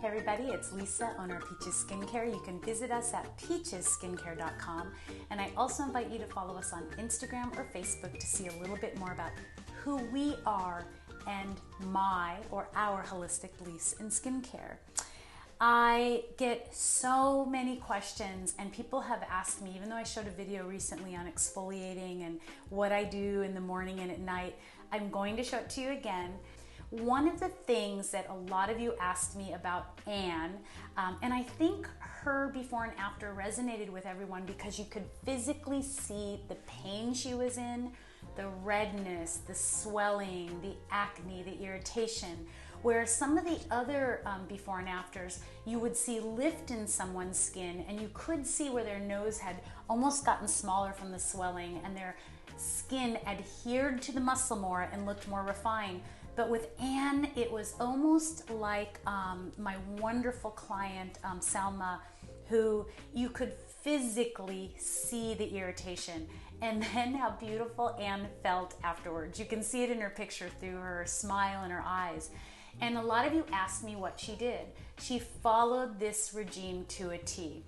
Hey everybody, it's Lisa, owner of Peaches Skincare. You can visit us at peachesskincare.com, and I also invite you to follow us on Instagram or Facebook to see a little bit more about who we are and our holistic beliefs in skincare. I get so many questions, and people have asked me, even though I showed a video recently on exfoliating and what I do in the morning and at night, I'm going to show it to you again. One of the things that a lot of you asked me about Anne, and I think her before and after resonated with everyone because you could physically see the pain she was in, the redness, the swelling, the acne, the irritation, where some of the other before and afters, you would see lift in someone's skin, and you could see where their nose had almost gotten smaller from the swelling and their skin adhered to the muscle more and looked more refined. But with Anne, it was almost like my wonderful client, Salma, who you could physically see the irritation, and then how beautiful Anne felt afterwards. You can see it in her picture through her smile and her eyes. And a lot of you asked me what she did. She followed this regime to a T.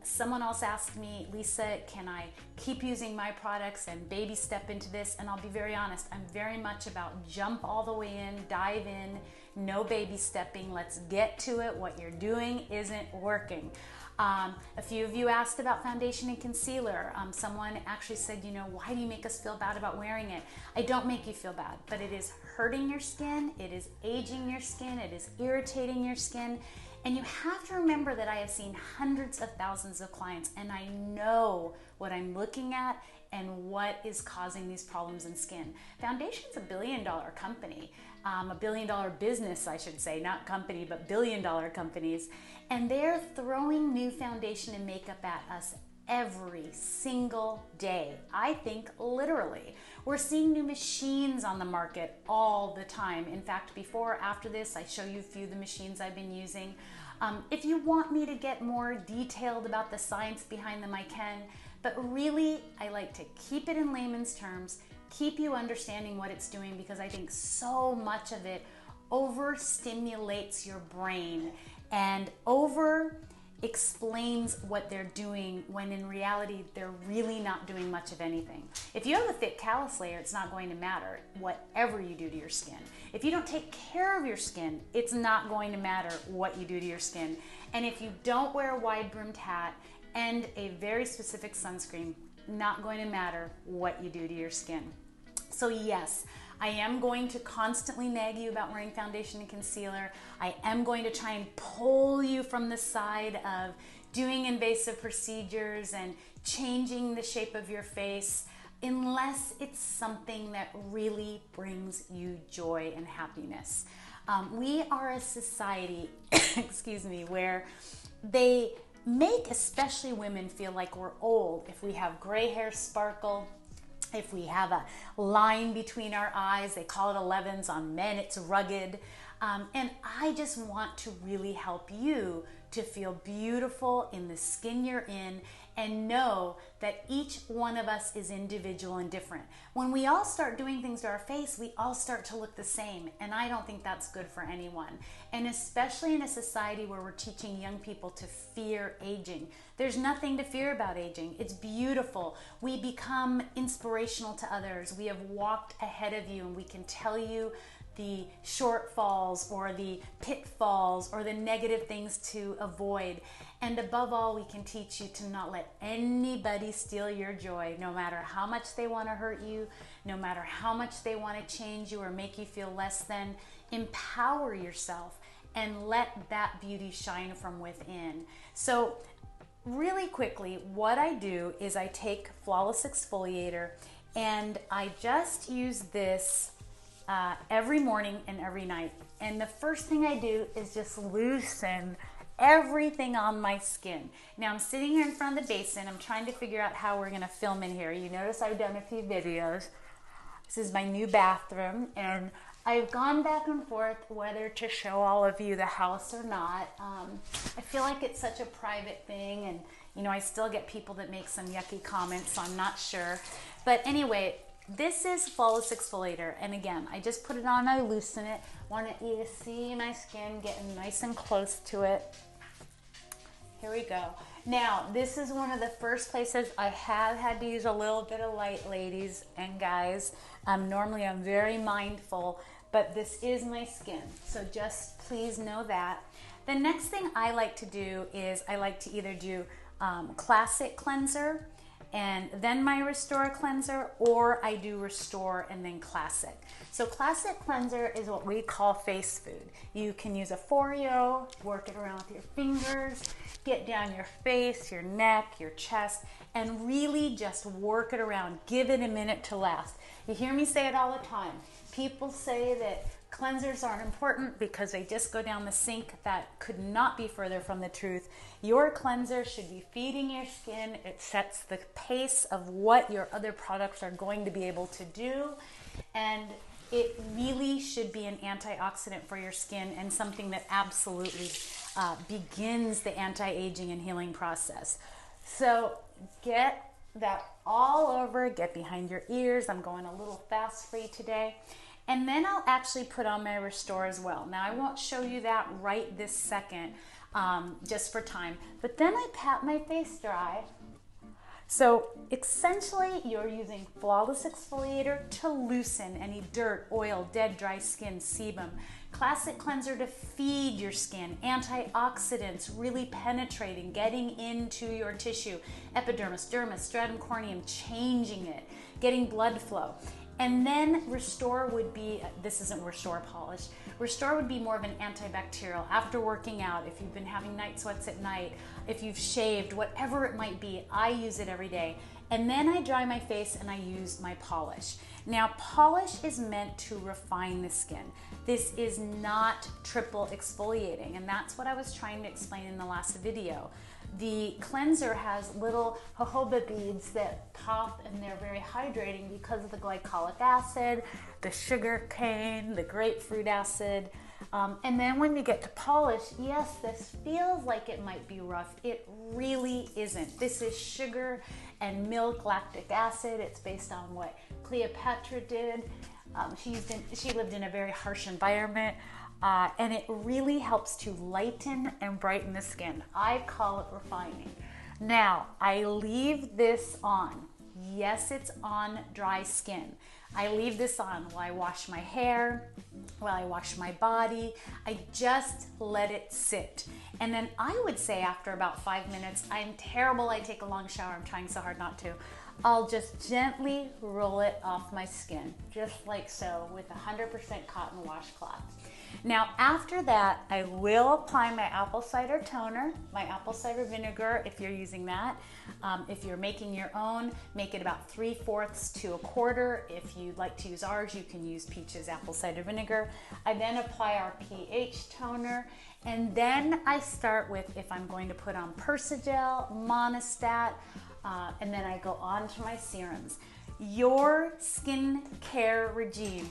Someone else asked me, Lisa, can I keep using my products and baby step into this? And I'll be very honest, I'm very much about jump all the way in, dive in, no baby stepping, let's get to it. What you're doing isn't working. A few of you asked about foundation and concealer. Someone actually said, you know, why do you make us feel bad about wearing it? I don't make you feel bad, but it is hurting your skin, it is aging your skin, it is irritating your skin. And you have to remember that I have seen hundreds of thousands of clients, and I know what I'm looking at and what is causing these problems in skin. Foundation's a billion-dollar company, a billion-dollar business, I should say, not company, but billion-dollar companies. And they're throwing new foundation and makeup at us every single day. I think literally. We're seeing new machines on the market all the time. In fact, before or after this, I show you a few of the machines I've been using. If you want me to get more detailed about the science behind them, I can. But really, I like to keep it in layman's terms, keep you understanding what it's doing, because I think so much of it overstimulates your brain and explains what they're doing when in reality they're really not doing much of anything. If you have a thick callus layer, it's not going to matter whatever you do to your skin. If you don't take care of your skin, it's not going to matter what you do to your skin. And if you don't wear a wide brimmed hat and a very specific sunscreen, not going to matter what you do to your skin. So yes, I am going to constantly nag you about wearing foundation and concealer. I am going to try and pull you from the side of doing invasive procedures and changing the shape of your face, unless it's something that really brings you joy and happiness. We are a society, excuse me, where they make especially women feel like we're old if we have gray hair sparkle, if we have a line between our eyes. They call it 11s. On men, it's rugged. And I just want to really help you to feel beautiful in the skin you're in, and know that each one of us is individual and different. When we all start doing things to our face, we all start to look the same, and I don't think that's good for anyone. And especially in a society where we're teaching young people to fear aging. There's nothing to fear about aging. It's beautiful. We become inspirational to others. We have walked ahead of you, and we can tell you the shortfalls or the pitfalls or the negative things to avoid. And above all, we can teach you to not let anybody steal your joy, no matter how much they want to hurt you, no matter how much they want to change you or make you feel less than. Empower yourself and let that beauty shine from within. So really quickly, what I do is I take Flawless Exfoliator, and I just use this every morning and every night. And the first thing I do is just loosen everything on my skin. Now I'm sitting here in front of the basin. I'm trying to figure out how we're gonna film in here. You notice I've done a few videos. This is my new bathroom, and I've gone back and forth whether to show all of you the house or not. I feel like it's such a private thing, and you know, I still get people that make some yucky comments, so I'm not sure. But anyway, This is Flawless Exfoliator, and again, I just put it on, I loosen it. Want you to see my skin getting nice and close to it. Here we go. Now, this is one of the first places I have had to use a little bit of light, ladies and guys. Normally I'm very mindful, but this is my skin, so just please know that. The next thing I like to do is I like to either do Classic Cleanser and then my Restore Cleanser, or I do Restore and then Classic. So Classic Cleanser is what we call face food. You can use a Foreo, work it around with your fingers, get down your face, your neck, your chest, and really just work it around. Give it a minute to last. You hear me say it all the time. People say that cleansers aren't important because they just go down the sink. That could not be further from the truth. Your cleanser should be feeding your skin. It sets the pace of what your other products are going to be able to do. And it really should be an antioxidant for your skin and something that absolutely begins the anti-aging and healing process. So get that all over, get behind your ears. I'm going a little fast for you today. And then I'll actually put on my Restore as well. Now I won't show you that right this second, just for time. But then I pat my face dry. So essentially you're using Flawless Exfoliator to loosen any dirt, oil, dead, dry skin, sebum. Classic Cleanser to feed your skin. Antioxidants really penetrating, getting into your tissue. Epidermis, dermis, stratum corneum, changing it, getting blood flow. And then Restore would be, this isn't Restore polish, Restore would be more of an antibacterial. After working out, if you've been having night sweats at night, if you've shaved, whatever it might be, I use it every day. And then I dry my face and I use my polish. Now, polish is meant to refine the skin. This is not triple exfoliating, and that's what I was trying to explain in the last video. The cleanser has little jojoba beads that pop, and they're very hydrating because of the glycolic acid, the sugar cane, the grapefruit acid. And then when you get to polish, yes, this feels like it might be rough. It really isn't. This is sugar and milk, lactic acid. It's based on what Cleopatra did. She lived in a very harsh environment. And it really helps to lighten and brighten the skin. I call it refining. Now, I leave this on. Yes, it's on dry skin. I leave this on while I wash my hair, while I wash my body. I just let it sit. And then I would say after about 5 minutes, I'm terrible, I take a long shower, I'm trying so hard not to. I'll just gently roll it off my skin, just like so, with 100% cotton washcloth. Now after that, I will apply my apple cider toner, my apple cider vinegar if you're using that. If you're making your own, make it about 3/4 to 1/4. If you'd like to use ours, you can use Peach's apple cider vinegar. I then apply our pH toner, and then I start with, if I'm going to put on Persigel, Monistat, and then I go on to my serums. Your skincare regime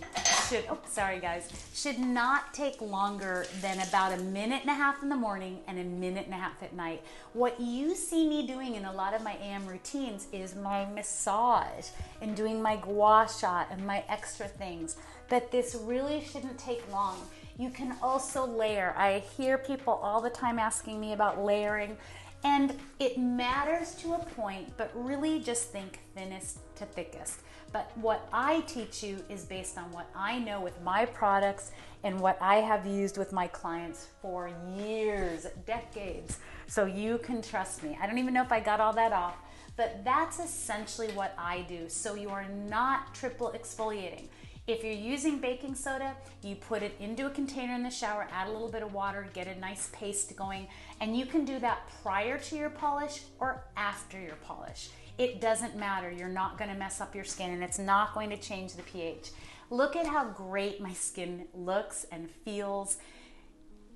should not take longer than about 1.5 minutes in the morning and 1.5 minutes at night. What you see me doing in a lot of my AM routines is my massage and doing my gua sha and my extra things, but this really shouldn't take long. You can also layer. I hear people all the time asking me about layering, and it matters to a point, but really just think thinnest to thickest. But what I teach you is based on what I know with my products and what I have used with my clients for years, decades. So you can trust me. I don't even know if I got all that off, but that's essentially what I do. So you are not triple exfoliating. If you're using baking soda, you put it into a container in the shower, add a little bit of water, get a nice paste going, and you can do that prior to your polish or after your polish. It doesn't matter. You're not going to mess up your skin, and it's not going to change the pH. Look at how great my skin looks and feels.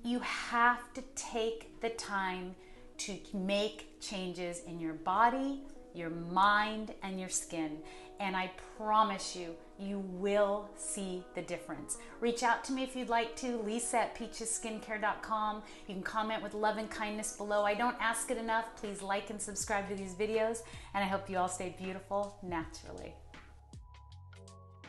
You have to take the time to make changes in your body, your mind, and your skin. And I promise you, you will see the difference. Reach out to me if you'd like to, Lisa@peachesskincare.com. You can comment with love and kindness below. I don't ask it enough. Please like and subscribe to these videos, and I hope you all stay beautiful naturally.